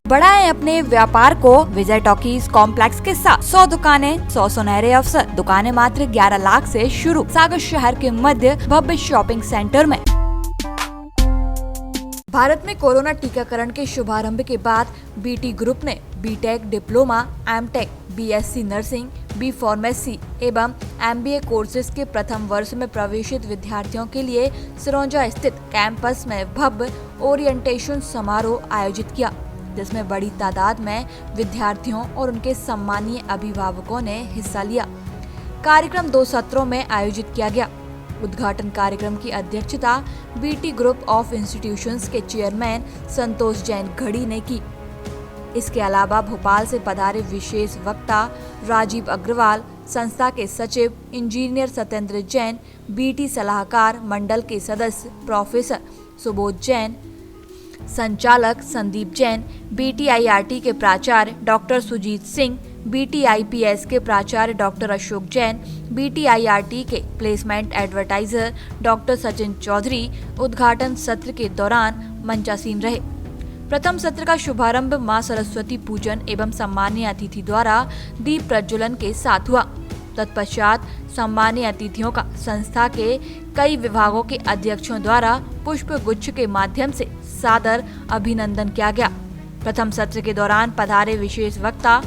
बढ़ाएं अपने व्यापार को विजय टॉकीज कॉम्प्लेक्स के साथ 100 दुकानें 100 सुनहरे अवसर। दुकानें मात्र 11 लाख से शुरू। सागर शहर के मध्य भव्य शॉपिंग सेंटर में। भारत में कोरोना टीकाकरण के शुभारंभ के बाद बीटी ग्रुप ने BTech, diploma, MTech, BSc nursing, B pharmacy एवं एमबीए कोर्सेज के प्रथम वर्ष में प्रवेशित विद्यार्थियों के लिए सिरोंजा स्थित कैंपस में भव्य ओरिएंटेशन समारोह आयोजित किया, जिसमें बड़ी तादाद में विद्यार्थियों और उनके सम्मानीय अभिभावकों ने हिस्सा लिया। कार्यक्रम 2 सत्रों में आयोजित किया गया। उद्घाटन कार्यक्रम की अध्यक्षता बीटी ग्रुप ऑफ इंस्टीट्यूशंस के चेयरमैन संतोष जैन घड़ी ने की। इसके अलावा भोपाल से पधारे विशेष वक्ता राजीव अग्रवाल, संस्था के सचिव इंजीनियर सत्येंद्र जैन, बीटी सलाहकार मंडल के सदस्य प्रोफेसर सुबोध जैन, संचालक संदीप जैन, बीटीआईआरटी के प्राचार्य डॉक्टर सुजीत सिंह, बीटीआईपीएस के प्राचार्य डॉक्टर अशोक जैन, बीटीआईआरटी के placement advertiser doctor Sachin Chaudhary उद्घाटन सत्र के दौरान मंचासीन रहे। प्रथम सत्र का शुभारंभ मां सरस्वती पूजन एवं सम्मानीय अतिथि द्वारा दीप प्रज्वलन के साथ हुआ। तत्पश्चात सम्मानीय अतिथियों का संस्था के कई विभागों के अध्यक्षों द्वारा पुष्प गुच्छ के माध्यम से सादर अभिनंदन किया गया। प्रथम सत्र के दौरान पधारे विशेष वक्ता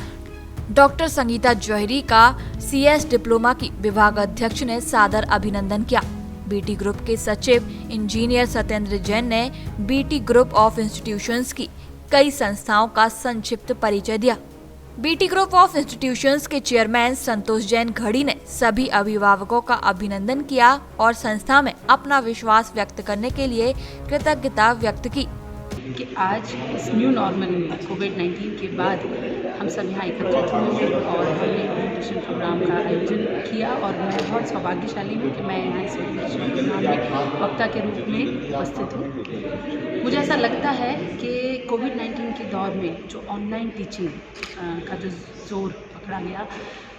डॉक्टर संगीता जौहरी का सीएस डिप्लोमा की विभाग अध्यक्ष ने सादर अभिनंदन किया। बीटी ग्रुप के सचिव इंजीनियर सत्येंद्र जैन ने बीटी ग्रुप ऑफ इंस्टीट्यूशंस की कई संस्थाओं का संक्षिप्त परिचय दिया। बीटी ग्रुप ऑफ इंस्टीट्यूशंस के चेयरमैन संतोष जैन घड़ी ने सभी अभिभावकों का अभिनंदन किया और संस्था में अपना विश्वास व्यक्त करने के लिए कृतज्ञता व्यक्त की। कि आज इस न्यू नॉर्मल में कोविड-19 के बाद हम सब यहाँ एकत्रित हुए और हमने ओरिएंटेशन प्रोग्राम का आयोजन किया और मैं बहुत सौभाग्यशाली हूँ कि मैं यहाँ इस ओरिएंटेशन प्रोग्राम में वक्ता के रूप में उपस्थित हूँ। मुझे ऐसा लगता है कि कोविड-19 के दौर में जो ऑनलाइन टीचिंग का जो जोर पकड़ा गया,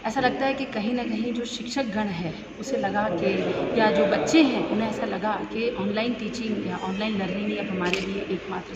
ऐसा लगता है कि कहीं ना कहीं जो शिक्षक गण है उसे लगा कि या जो बच्चे हैं उन्हें ऐसा लगा कि ऑनलाइन टीचिंग या ऑनलाइन लर्निंग या हमारे लिए एकमात्र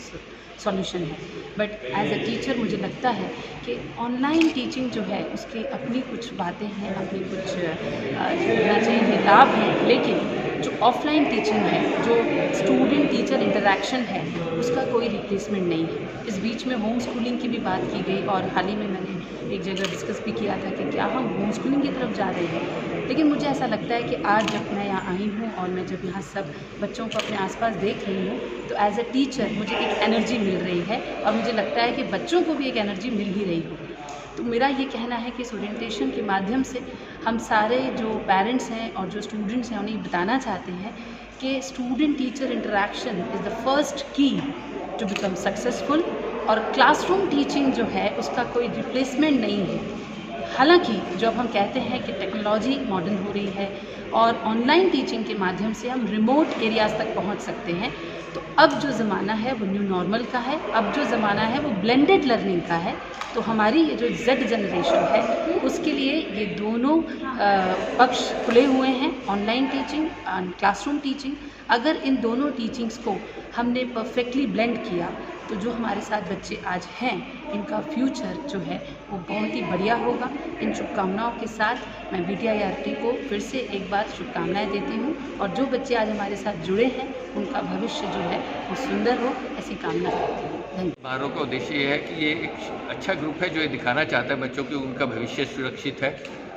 सॉल्यूशन है। बट एज अ टीचर मुझे लगता है कि ऑनलाइन टीचिंग जो है उसकी अपनी कुछ बातें हैं, अपनी कुछ कहना चाहिए लाभ हैं, लेकिन जो ऑफलाइन टीचिंग है, जो स्टूडेंट टीचर इंटरेक्शन है, उसका कोई रिप्लेसमेंट नहीं है। इस बीच में होम स्कूलिंग की भी बात की गई और हाल ही में मैंने एक जगह डिस्कस भी किया था कि क्या हम होम स्कूलिंग की तरफ जा रहे हैं। लेकिन मुझे ऐसा लगता है कि आज जब मैं यहाँ आई हूँ और मैं जब यहाँ सब बच्चों को अपने आसपास देख रही हूँ तो एज अ टीचर मुझे एक एनर्जी मिल रही है और मुझे लगता है कि बच्चों को भी एक एनर्जी मिल ही रही होगी। तो मेरा ये कहना है कि इस ओरिएंटेशन के माध्यम से हम सारे जो पेरेंट्स हैं और जो स्टूडेंट्स हैं उन्हें बताना चाहते हैं कि student teacher interaction is the first की टू बिकम सक्सेसफुल और क्लासरूम टीचिंग जो है उसका कोई रिप्लेसमेंट नहीं है। हालांकि जब हम कहते हैं कि टेक्नोलॉजी मॉडर्न हो रही है और ऑनलाइन टीचिंग के माध्यम से हम रिमोट एरियाज़ तक पहुंच सकते हैं, तो अब जो ज़माना है वो न्यू नॉर्मल का है, अब जो ज़माना है वो ब्लेंडेड लर्निंग का है। तो हमारी ये जो जेड जनरेशन है उसके लिए ये दोनों पक्ष खुले हुए हैं, ऑनलाइन टीचिंग और क्लासरूम टीचिंग। अगर इन दोनों टीचिंग्स को हमने परफेक्टली ब्लेंड किया तो जो हमारे साथ बच्चे आज हैं इनका फ्यूचर जो है वो बहुत ही बढ़िया होगा। इन शुभकामनाओं के साथ मैं बीटीआईआरटी को फिर से एक बार शुभकामनाएं देती हूँ और जो बच्चे आज हमारे साथ जुड़े हैं उनका भविष्य जो है वो सुंदर हो, ऐसी कामना करती हूँ। धन्यवाद। समारोह का उद्देश्य ये है कि ये एक अच्छा ग्रुप है जो ये दिखाना चाहता है बच्चों की उनका भविष्य सुरक्षित है,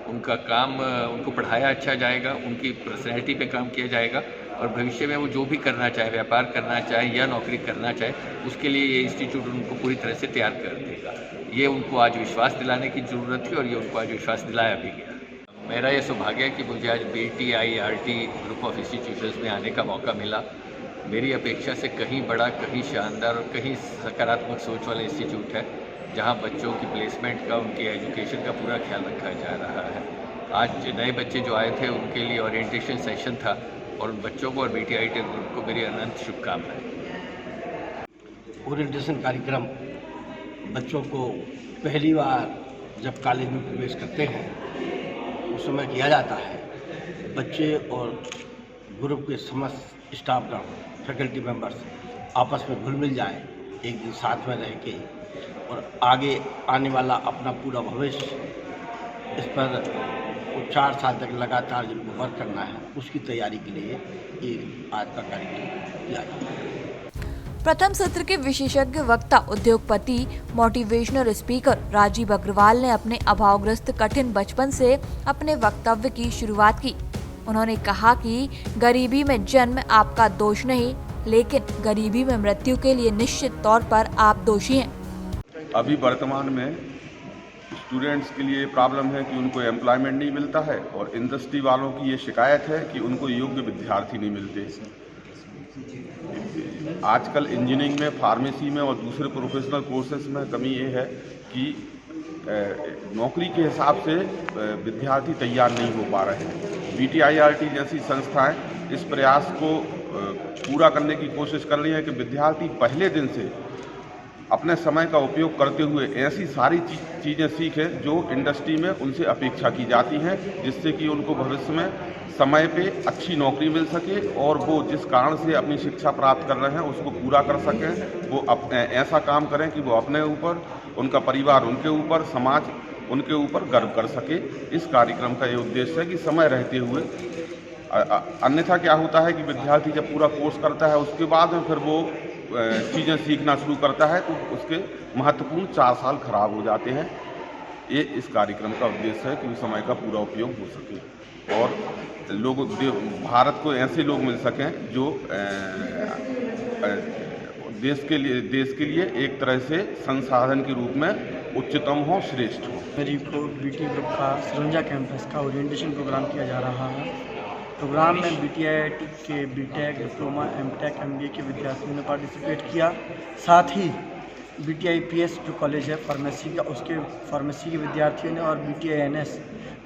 उनका काम, उनको पढ़ाया अच्छा जाएगा, उनकी पर्सनैलिटी पे काम किया जाएगा और भविष्य में वो जो भी करना चाहे, व्यापार करना चाहे या नौकरी करना चाहे, उसके लिए ये इंस्टीट्यूट उनको पूरी तरह से तैयार कर देगा। ये उनको आज विश्वास दिलाने की ज़रूरत थी और ये उनको आज विश्वास दिलाया भी गया। मेरा ये सौभाग्य है कि मुझे आज बीटीआईआरटी ग्रुप ऑफ इंस्टीट्यूशंस में आने का मौका मिला। मेरी अपेक्षा से कहीं बड़ा, कहीं शानदार और कहीं सकारात्मक सोच वाला इंस्टीट्यूट है जहाँ बच्चों की प्लेसमेंट का, उनकी एजुकेशन का पूरा ख्याल रखा जा रहा है। आज नए बच्चे जो आए थे उनके लिए ओरिएंटेशन सेशन था और उन बच्चों को और बीटीआईआरटी ग्रुप को मेरी अनंत शुभकामनाएं। ओरिएंटेशन कार्यक्रम बच्चों को पहली बार जब कॉलेज में प्रवेश करते हैं उस समय किया जाता है। बच्चे और ग्रुप के समस्त स्टाफगण, फैकल्टी मेंबर्स आपस में घुल मिल जाएं, एक दिन साथ में रह के और आगे आने वाला अपना पूरा भविष्य इस पर 4 साल तक लगातार जिनको वर्क करना है उसकी तैयारी के लिए ये आज का कार्यक्रम किया गया है। प्रथम सत्र के विशेषज्ञ वक्ता उद्योगपति मोटिवेशनल स्पीकर राजीव अग्रवाल ने अपने अभावग्रस्त कठिन बचपन से अपने वक्तव्य की शुरुआत की। उन्होंने कहा कि गरीबी में जन्म आपका दोष नहीं, लेकिन गरीबी में मृत्यु के लिए निश्चित तौर पर आप दोषी हैं। अभी वर्तमान में स्टूडेंट्स के लिए प्रॉब्लम है कि उनको एम्प्लॉयमेंट नहीं मिलता है और इंडस्ट्री वालों की ये शिकायत है कि उनको योग्य विद्यार्थी नहीं मिलते। आजकल इंजीनियरिंग में, फार्मेसी में और दूसरे प्रोफेशनल कोर्सेज में कमी ये है कि नौकरी के हिसाब से विद्यार्थी तैयार नहीं हो पा रहे हैं। BTIRT जैसी संस्थाएं इस प्रयास को पूरा करने की कोशिश कर रही हैं कि विद्यार्थी पहले दिन से अपने समय का उपयोग करते हुए ऐसी सारी चीज़ें सीखें जो इंडस्ट्री में उनसे अपेक्षा की जाती हैं, जिससे कि उनको भविष्य में समय पे अच्छी नौकरी मिल सके और वो जिस कारण से अपनी शिक्षा प्राप्त कर रहे हैं उसको पूरा कर सकें। वो ऐसा काम करें कि वो अपने ऊपर, उनका परिवार उनके ऊपर, समाज उनके ऊपर गर्व कर सके। इस कार्यक्रम का ये उद्देश्य है कि समय रहते हुए, अन्यथा क्या होता है कि विद्यार्थी जब पूरा कोर्स करता है उसके बाद में फिर वो चीज़ें सीखना शुरू करता है तो उसके महत्वपूर्ण 4 साल खराब हो जाते हैं। ये इस कार्यक्रम का उद्देश्य है कि समय का पूरा उपयोग हो सके और लोग, भारत को ऐसे लोग मिल सकें जो देश के लिए एक तरह से संसाधन के रूप में उच्चतम हो, श्रेष्ठ हो। मेरी को बीटी ग्रुप का सरंजा कैंपस का ओरिएंटेशन प्रोग्राम किया जा रहा है। प्रोग्राम में BTIIT के बीटेक, डिप्लोमा, एमटेक, MBA के विद्यार्थियों ने पार्टिसिपेट किया। साथ ही BTIPS जो कॉलेज है फार्मेसी का, उसके फार्मेसी के विद्यार्थियों ने और BTINS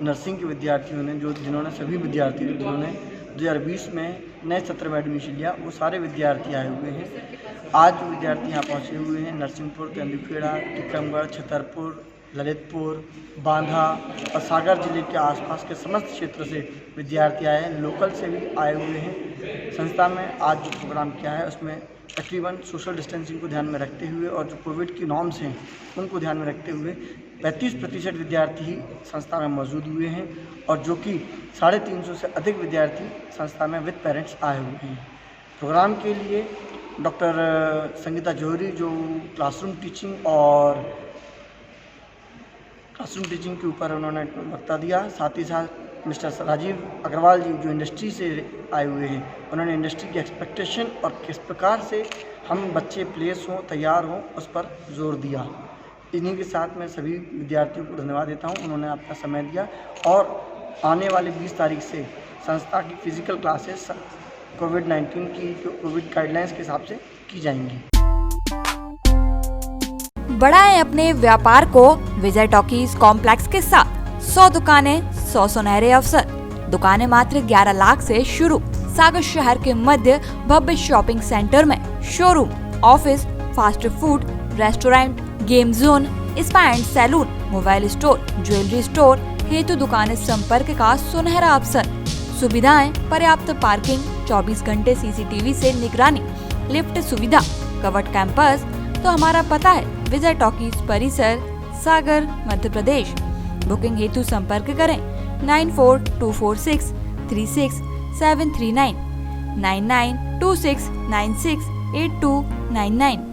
नर्सिंग के विद्यार्थियों ने, जिन्होंने सभी विद्यार्थी जिन्होंने 2020 में नए सत्र में एडमिशन लिया, वो सारे विद्यार्थी आए हुए हैं। आज जो विद्यार्थी यहाँ पहुँचे हुए हैं नरसिंहपुर, तेंदुखेड़ा, टीकमगढ़, छतरपुर, ललितपुर, बांधा और सागर जिले के आसपास के समस्त क्षेत्र से विद्यार्थी आए हैं। लोकल से भी आए हुए हैं। संस्था में आज जो प्रोग्राम किया है उसमें तकरीबन सोशल डिस्टेंसिंग को ध्यान में रखते हुए और जो कोविड की नॉर्म्स हैं उनको ध्यान में रखते हुए 35% विद्यार्थी ही संस्था में मौजूद हुए हैं और जो कि 350 से अधिक विद्यार्थी संस्था में विद पेरेंट्स आए हुए हैं। प्रोग्राम के लिए डॉक्टर संगीता जौहरी जो क्लासरूम टीचिंग के ऊपर उन्होंने वक्ता दिया। साथ ही साथ मिस्टर राजीव अग्रवाल जी जो इंडस्ट्री से आए हुए हैं, उन्होंने इंडस्ट्री की एक्सपेक्टेशन और किस प्रकार से हम बच्चे प्लेस हों, तैयार हों, उस पर जोर दिया। इन्हीं के साथ मैं सभी विद्यार्थियों को धन्यवाद देता हूं, उन्होंने आपका समय दिया। और आने वाले 20 तारीख से संस्था की फिजिकल क्लासेस कोविड-19 की जो कोविड गाइडलाइंस के हिसाब से की जाएंगी। बढ़ाएं अपने व्यापार को विजय टॉकीज कॉम्प्लेक्स के साथ। 100 दुकानें, 100 सुनहरे अवसर। दुकानें मात्र 11 लाख से शुरू। सागर शहर के मध्य भव्य शॉपिंग सेंटर में showroom, office, fast food, restaurant, game zone, spa and salon, mobile store, jewellery store हेतु दुकानें संपर्क का सुनहरा अवसर। सुविधाएं, पर्याप्त पार्किंग, 24 घंटे CCTV से निगरानी, लिफ्ट सुविधा, कवर्ड कैंपस। तो हमारा पता है विजय टॉकीज परिसर, सागर, मध्य प्रदेश। बुकिंग हेतु संपर्क करें 9424636739, 9926968299।